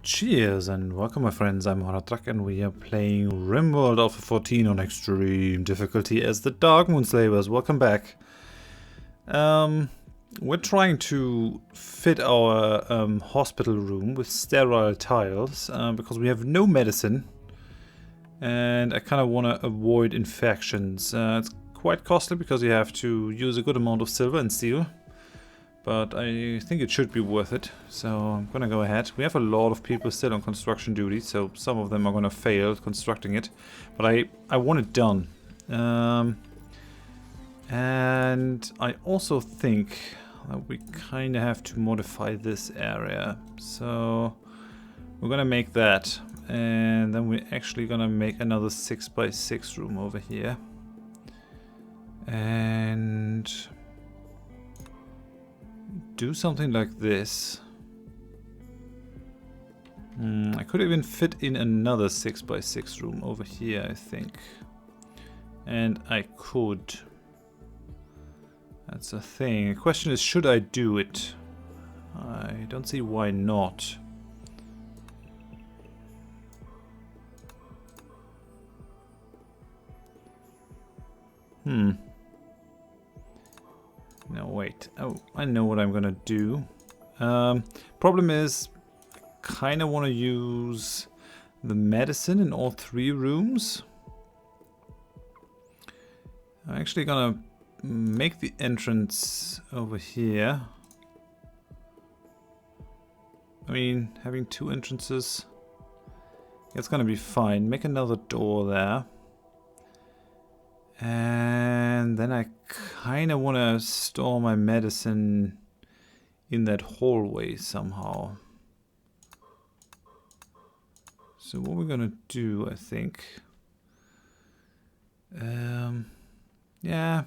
Cheers and welcome my friends, I'm Horath and we are playing Rimworld Alpha 14 on extreme difficulty as the Darkmoon Slavers. Welcome back. We're trying to fit our hospital room with sterile tiles because we have no medicine and I kind of want to avoid infections. It's quite costly because you have to use a good amount of silver and steel. But I think it should be worth it, so I'm gonna go ahead. We have a lot of people still on construction duty, so some of them are gonna fail constructing it. But I want it done. And I also think that we kinda have to modify this area. So we're gonna make that. And then we're actually gonna make another 6x6 room over here. And do something like this. I could even fit in another 6x6 room over here, I think. And I could. That's a thing. The question is, should I do it? I don't see why not. No, wait. Oh, I know what I'm gonna do. Problem is, I kind of want to use the medicine in all three rooms. I'm actually gonna make the entrance over here. I mean, having two entrances, it's gonna be fine. Make another door there. And then I kind of want to store my medicine in that hallway somehow. So what we're gonna do, I think, yeah,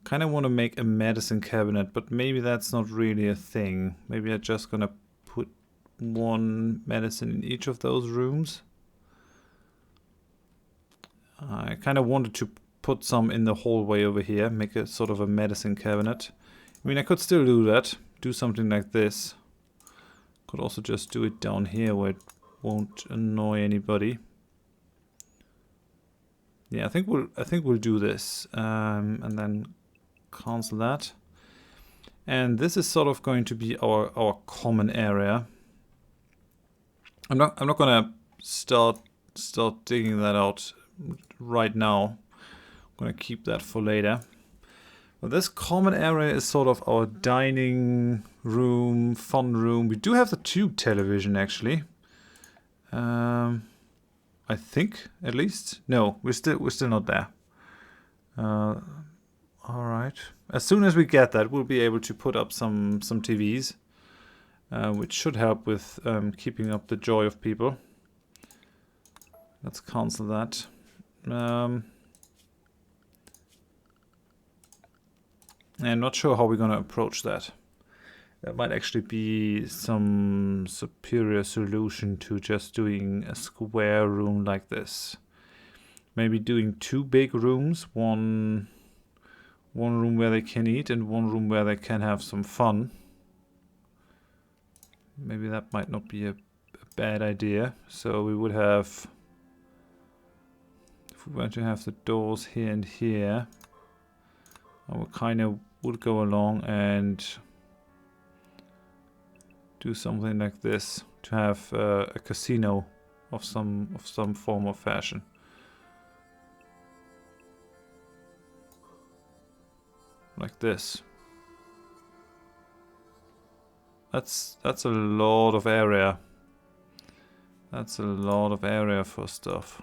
kind of want to make a medicine cabinet, but maybe that's not really a thing. Maybe I'm just gonna put one medicine in each of those rooms. I kind of wanted to put some in the hallway over here, make a sort of a medicine cabinet. I mean, I could still do that, do something like this. Could also just do it down here where it won't annoy anybody. Yeah, I think we'll do this, and then cancel that. And this is sort of going to be our common area. I'm not gonna start digging that out right now. I'm gonna keep that for later. But this common area is sort of our dining room, fun room. We do have the tube television actually. I think at least. No, we're still not there. All right. As soon as we get that, we'll be able to put up some TVs, which should help with keeping up the joy of people. Let's cancel that. And I'm not sure how we're going to approach that. That might actually be some superior solution to just doing a square room like this. Maybe doing two big rooms, one room where they can eat and one room where they can have some fun. Maybe that might not be a bad idea. So we would have, if we were to have the doors here and here, I would kind of would go along and do something like this to have a casino of some form or fashion. Like this. That's a lot of area. That's a lot of area for stuff.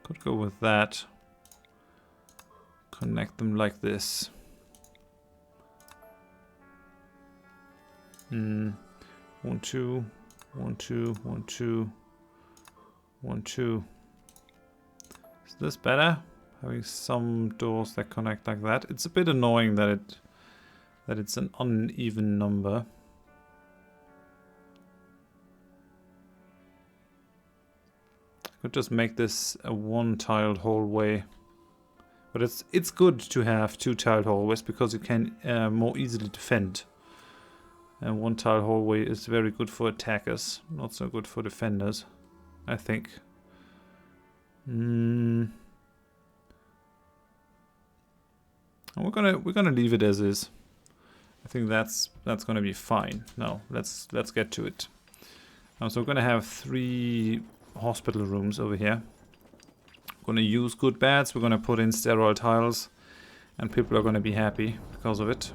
Could go with that. Connect them like this. 1, 2, 1, 2, 1, 2, 1, 2. Is this better? Having some doors that connect like that. It's a bit annoying that it's an uneven number. I could just make this a one-tiled hallway But it's good to have 2 tiled hallways because you can more easily defend. And 1 tile hallway is very good for attackers, not so good for defenders, I think. We're gonna leave it as is. I think that's gonna be fine. Now let's get to it. So we're gonna have 3 hospital rooms over here. We're gonna use good beds. We're gonna put in sterile tiles, and people are gonna be happy because of it.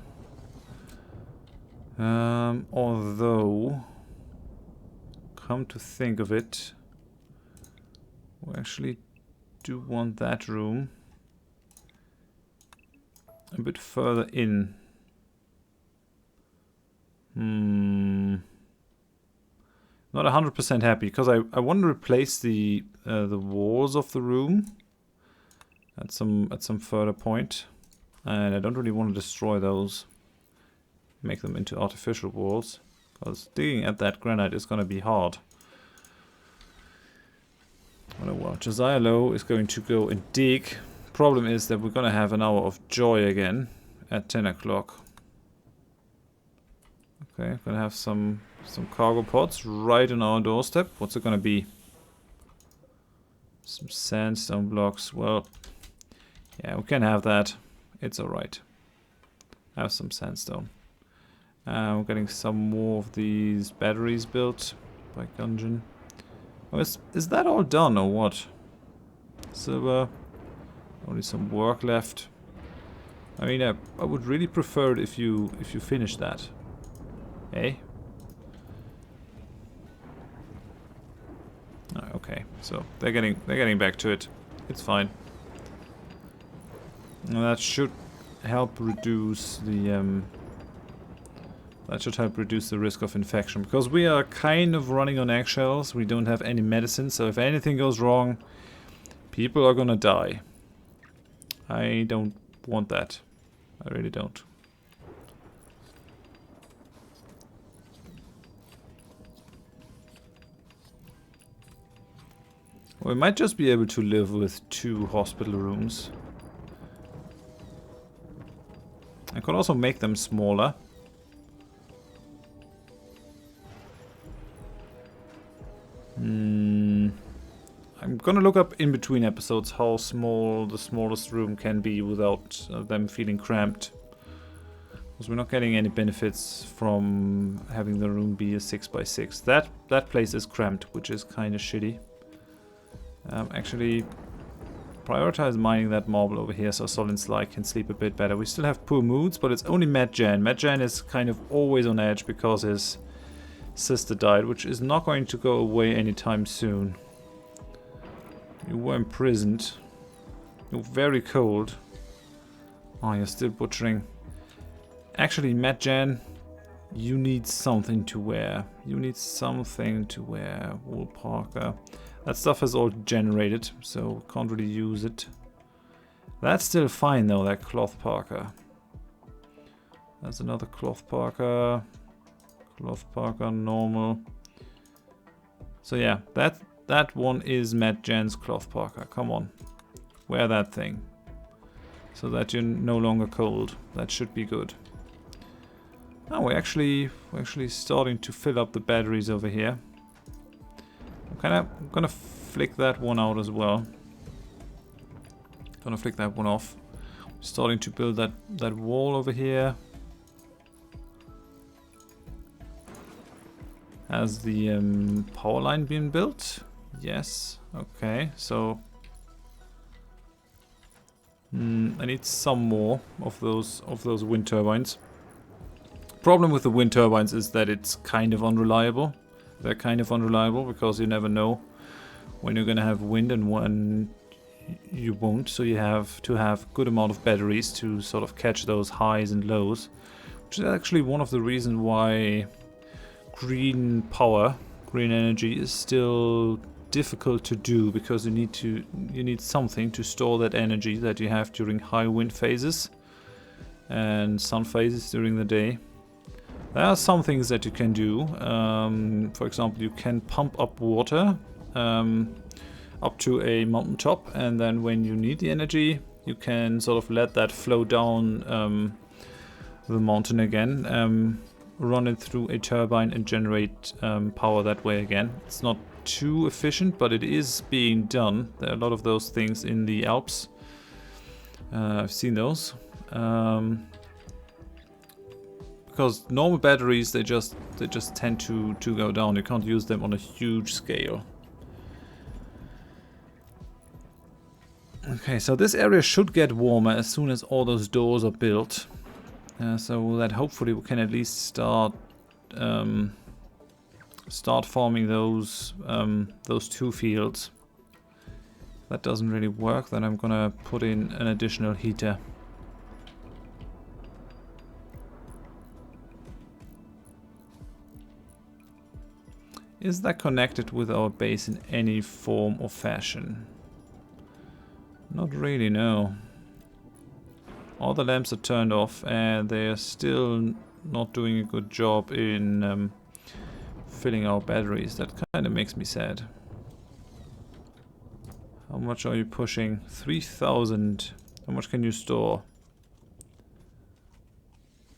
Although, come to think of it, we actually do want that room a bit further in. Not 100% happy because I want to replace the walls of the room at some further point, and I don't really want to destroy those, make them into artificial walls, because digging at that granite is going to be hard. Well, Josiah Lowe is going to go and dig. Problem is that we're going to have an hour of joy again at 10 o'clock. Okay, gonna have some cargo pods right on our doorstep. What's it gonna be? Some sandstone blocks. Well, yeah, we can have that. It's alright. Have some sandstone. We're getting some more of these batteries built by Gungeon. Oh, is that all done or what? Silver. Only some work left. I mean, I would really prefer it if you finish that. Hey. Oh, okay, so they're getting back to it. It's fine. And that should help reduce the risk of infection, because we are kind of running on eggshells. We don't have any medicine, so if anything goes wrong, people are gonna die. I don't want that. I really don't. We might just be able to live with 2 hospital rooms. I could also make them smaller. I'm gonna look up in between episodes how small the smallest room can be without them feeling cramped. Because we're not getting any benefits from having the room be a 6x6. That place is cramped, which is kind of shitty. Actually, prioritize mining that marble over here so Solid Sly can sleep a bit better. We still have poor moods, but it's only Matt Jan. Matt Jan is kind of always on edge because his sister died, which is not going to go away anytime soon. You were imprisoned. You're very cold. Oh, you're still butchering. Actually, Matt Jan, you need something to wear. You need something to wear, Wool Parker. That stuff is all generated, so can't really use it. That's still fine though, that cloth parka. There's another cloth parka. Cloth parka, normal. So yeah, that one is Matt Jan's cloth parka. Come on, wear that thing. So that you're no longer cold. That should be good. Oh, we're actually starting to fill up the batteries over here. I'm gonna flick that one out as well. Gonna flick that one off. Starting to build that wall over here. Has the power line been built? Yes. Okay. So I need some more of those wind turbines. Problem with the wind turbines is that it's kind of unreliable. They're kind of unreliable because you never know when you're gonna have wind and when you won't. So you have to have good amount of batteries to sort of catch those highs and lows, which is actually one of the reasons why green power, green energy is still difficult to do, because you need something to store that energy that you have during high wind phases and sun phases during the day. There are some things that you can do. For example, you can pump up water up to a mountaintop, and then when you need the energy, you can sort of let that flow down the mountain again, run it through a turbine and generate power that way again. It's not too efficient, but it is being done. There are a lot of those things in the Alps. I've seen those. Because normal batteries, they just tend to go down. You can't use them on a huge scale. Okay, so this area should get warmer as soon as all those doors are built. So that hopefully we can at least start farming those 2 fields. If that doesn't really work, then I'm gonna put in an additional heater. Is that connected with our base in any form or fashion? Not really, no. All the lamps are turned off and they're still not doing a good job in filling our batteries. That kind of makes me sad. How much are you pushing? 3,000. How much can you store?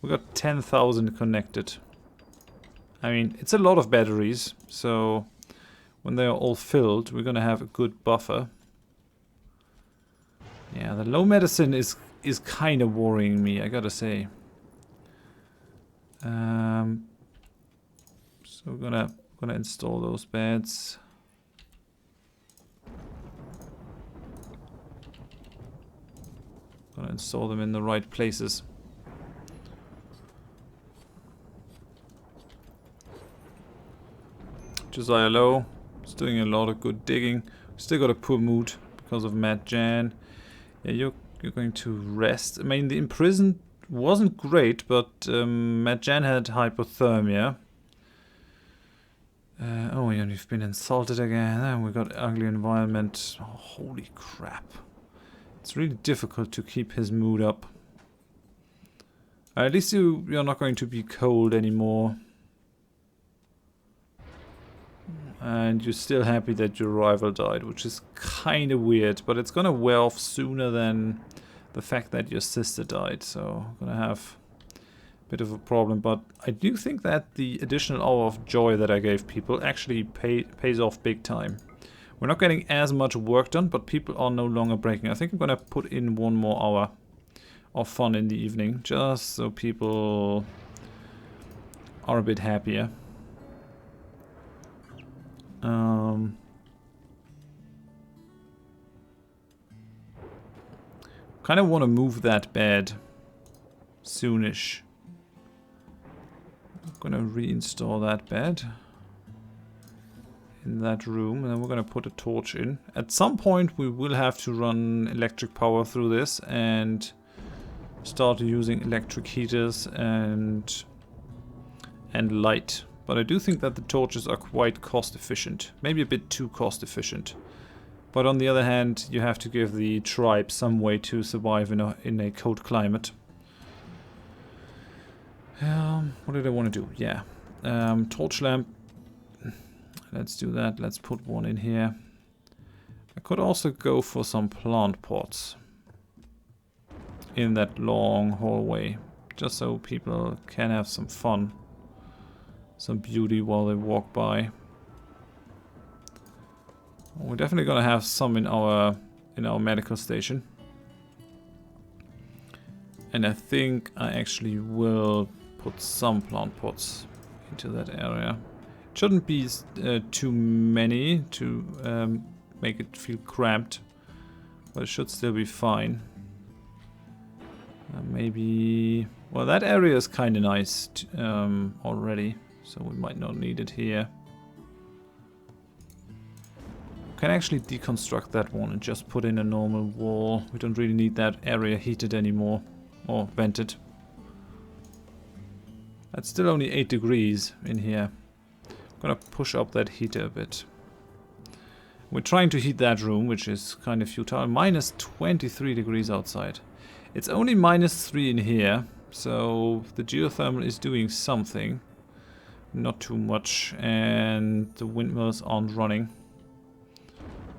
We got 10,000 connected. I mean, it's a lot of batteries, so when they are all filled, we're gonna have a good buffer. Yeah, the low medicine is kind of worrying me, I gotta say. So we're gonna install those beds. Gonna install them in the right places. Josiah Low is doing a lot of good digging. Still got a poor mood because of Matt Jan. Yeah, you're going to rest. I mean, the imprisoned wasn't great, but Matt Jan had hypothermia. Oh, yeah, you've been insulted again. And we got ugly environment. Oh, holy crap. It's really difficult to keep his mood up. At least you're not going to be cold anymore. And you're still happy that your rival died, which is kind of weird, but it's gonna wear off sooner than the fact that your sister died, so I'm gonna have a bit of a problem. But I do think that the additional hour of joy that I gave people actually pays off big time. We're not getting as much work done, but people are no longer breaking. I think I'm gonna put in 1 more hour of fun in the evening, just so people are a bit happier. Kind of want to move that bed soonish. I'm gonna reinstall that bed in that room, and then we're gonna put a torch in. At some point we will have to run electric power through this and start using electric heaters and light. But I do think that the torches are quite cost efficient. Maybe a bit too cost efficient. But on the other hand, you have to give the tribe some way to survive in a cold climate. What did I want to do? Yeah. Torch lamp. Let's do that. Let's put 1 in here. I could also go for some plant pots in that long hallway. Just so people can have some fun. Some beauty while they walk by. We're definitely gonna have some in our medical station. And I think I actually will put some plant pots into that area. It shouldn't be too many to make it feel cramped, but it should still be fine. Maybe... well, that area is kind of nice already, so we might not need it here. Can actually deconstruct that one and just put in a normal wall. We don't really need that area heated anymore, or vented. That's still only 8 degrees in here. I'm gonna push up that heater a bit. We're trying to heat that room, which is kind of futile. Minus 23 degrees outside. It's only minus 3 in here, so the geothermal is doing something. Not too much, and the windmills aren't running.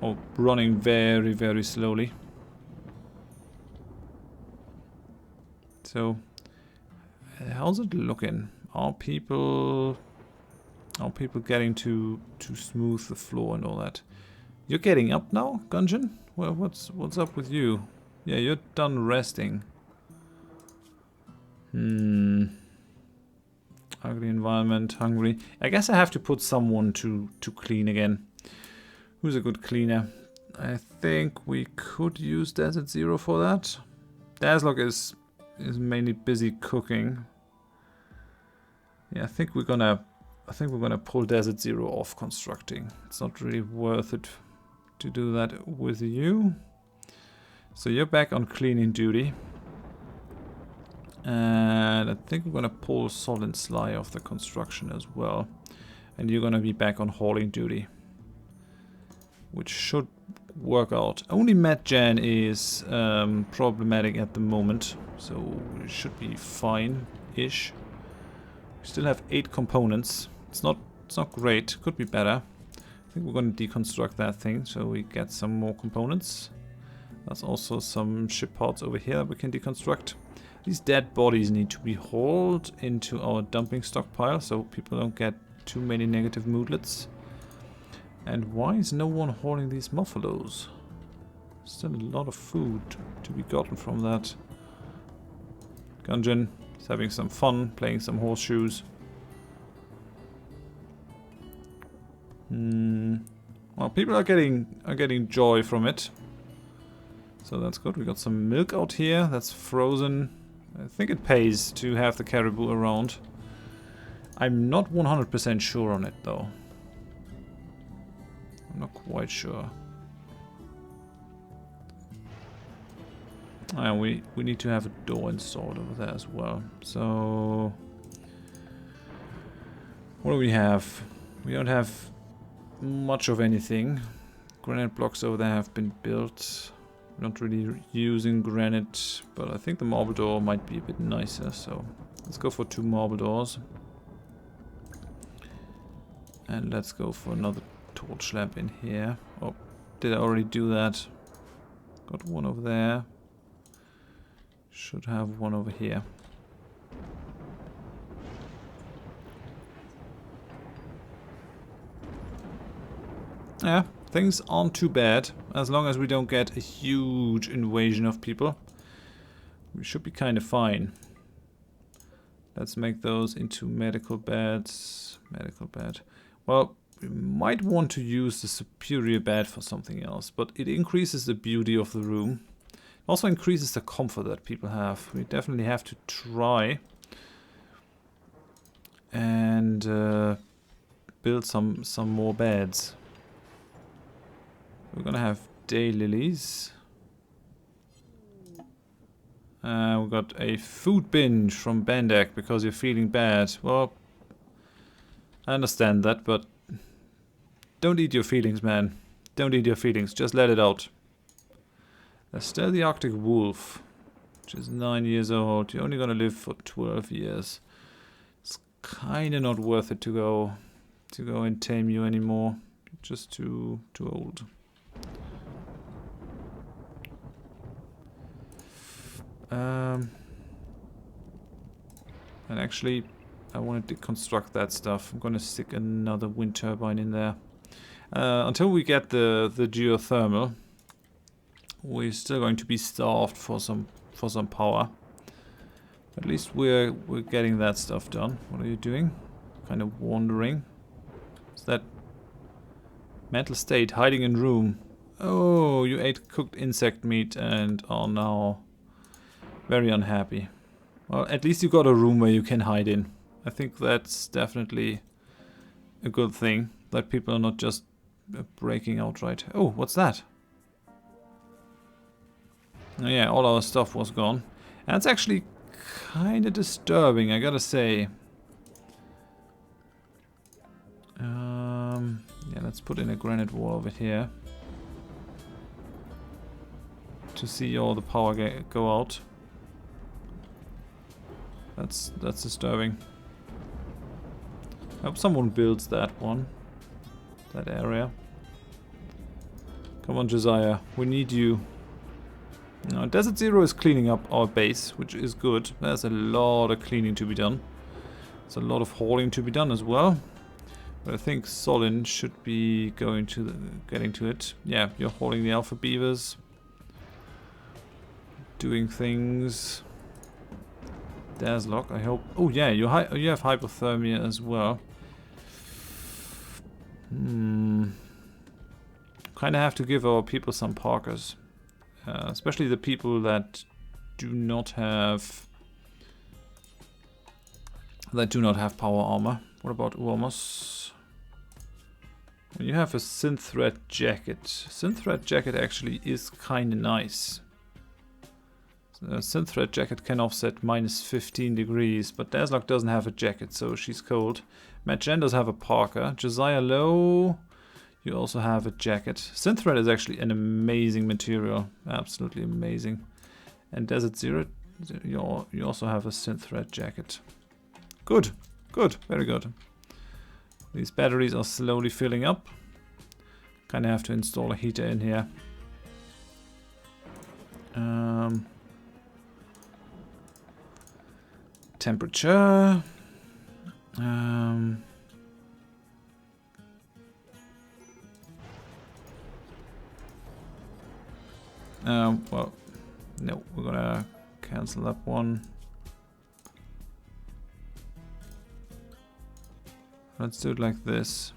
Or running very, very slowly. So, how's it looking? Are people getting to smooth the floor and all that? You're getting up now, Gungeon? Well, what's up with you? Yeah, you're done resting. Ugly environment, hungry. I guess I have to put someone to clean again. Who's a good cleaner? I think we could use Desert Zero for that. Dazlock is mainly busy cooking. Yeah, I think we're gonna pull Desert Zero off constructing. It's not really worth it to do that with you. So you're back on cleaning duty. And I think we're gonna pull Sol and Sly off the construction as well. And you're gonna be back on hauling duty, which should work out. Only Matt Jan is problematic at the moment, so it should be fine-ish. We still have 8 components. It's not great. Could be better. I think we're going to deconstruct that thing so we get some more components. There's also some ship parts over here that we can deconstruct. These dead bodies need to be hauled into our dumping stockpile so people don't get too many negative moodlets. And why is no one hauling these muffalos? Still a lot of food to be gotten from that. Gungeon is having some fun, playing some horseshoes. Well, people are getting joy from it. So that's good. We got some milk out here that's frozen. I think it pays to have the caribou around. I'm not 100% sure on it though. I'm not quite sure. We need to have a door installed over there as well. So what do we have? We don't have much of anything. Granite blocks over there have been built. We're not really using granite, but I think the marble door might be a bit nicer. So let's go for 2 marble doors. And let's go for another torch lamp in here. Oh, did I already do that? Got one over there. Should have one over here. Yeah, things aren't too bad. As long as we don't get a huge invasion of people, we should be kind of fine. Let's make those into medical beds. Medical bed. Well, we might want to use the superior bed for something else, but it increases the beauty of the room. It also increases the comfort that people have. We definitely have to try and build some more beds. We're gonna have daylilies. We got a food binge from Bendak because you're feeling bad. Well, I understand that, but don't eat your feelings, man. Don't eat your feelings. Just let it out. There's still the Arctic wolf, which is 9 years old. You're only gonna live for 12 years. It's kinda not worth it to go and tame you anymore. You're just too old. And actually, I wanted to construct that stuff. I'm gonna stick another wind turbine in there. Until we get the geothermal, we're still going to be starved for some power. At least we're getting that stuff done. What are you doing? Kind of wandering. Is that mental state? Hiding in room. Oh, you ate cooked insect meat and are now very unhappy. Well, at least you got a room where you can hide in. I think that's definitely a good thing, that people are not just breaking outright. Oh, what's that? Oh yeah, all our stuff was gone. And it's actually kind of disturbing, I gotta say. Yeah, let's put in a granite wall over here to see all the power go out. That's disturbing. I hope someone builds that one. That area. Come on, Josiah. We need you. Now, Desert Zero is cleaning up our base, which is good. There's a lot of cleaning to be done. There's a lot of hauling to be done as well. But I think Solin should be going to getting to it. Yeah, you're hauling the Alpha Beavers. Doing things. Dazzlock, I hope. Oh yeah, you have hypothermia as well. Kind of have to give our people some Parkers. Especially the people that do not have power armor. What about Uomos? You have a Synthread jacket. Synthread jacket actually is kind of nice. Synthread jacket can offset minus 15 degrees, but Dazzlock doesn't have a jacket, so she's cold. Madgen does have a Parker. Josiah Lowe, you also have a jacket. Synthread is actually an amazing material, absolutely amazing. And Desert Zero, you also have a Synthread jacket. Good, good, very good. These batteries are slowly filling up. Kind of have to install a heater in here. Temperature. Well, no, we're gonna cancel that one. Let's do it like this.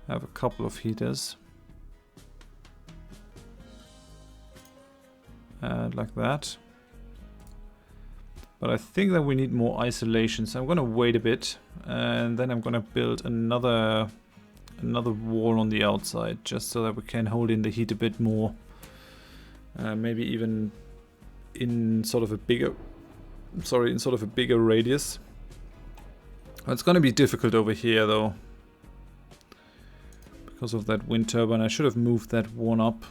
Have a couple of heaters. And like that. But I think that we need more isolation, so I'm gonna wait a bit, and then I'm gonna build another wall on the outside, just so that we can hold in the heat a bit more. Maybe even in sort of a bigger radius. It's gonna be difficult over here though, because of that wind turbine. I should have moved that one up,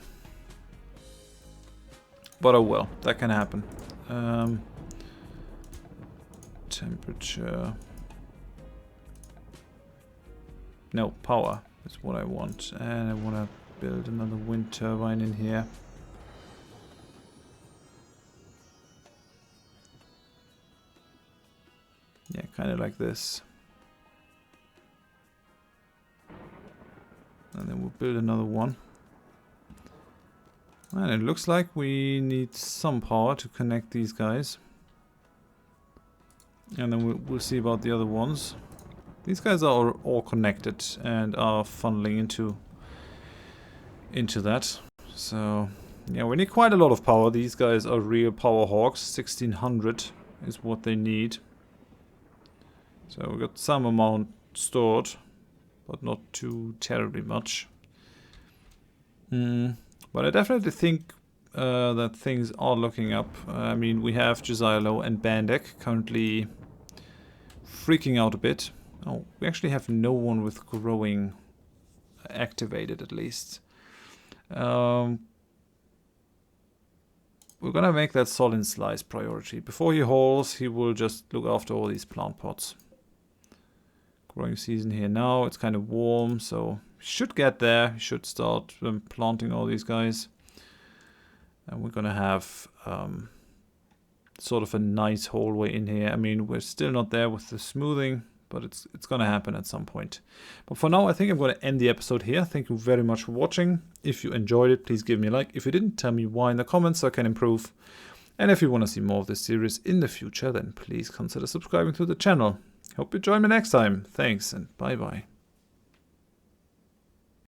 but oh well, that can happen. Temperature. No, power is what I want, and I want to build another wind turbine in here. Yeah, kind of like this. And then we'll build another one. And it looks like we need some power to connect these guys. And then we'll see about the other ones. These guys are all connected and are funneling into that. So, yeah, we need quite a lot of power. These guys are real power hogs. 1600 is what they need. So we got some amount stored, but not too terribly much. But I definitely think that things are looking up. I mean, we have Josiah Lowe and Bandek currently freaking out a bit. Oh, we actually have no one with growing activated, at least. We're gonna make that Solin Slice priority. Before he hauls, he will just look after all these plant pots. Growing season here now. It's kind of warm, so should get there. Should start planting all these guys. And we're gonna have sort of a nice hallway in here. I mean, we're still not there with the smoothing, but it's gonna happen at some point. But for now, I think I'm gonna end the episode here. Thank you very much for watching. If you enjoyed it, please give me a like. If you didn't, tell me why in the comments so I can improve. And if you want to see more of this series in the future, then please consider subscribing to the channel. Hope you join me next time. Thanks and bye bye.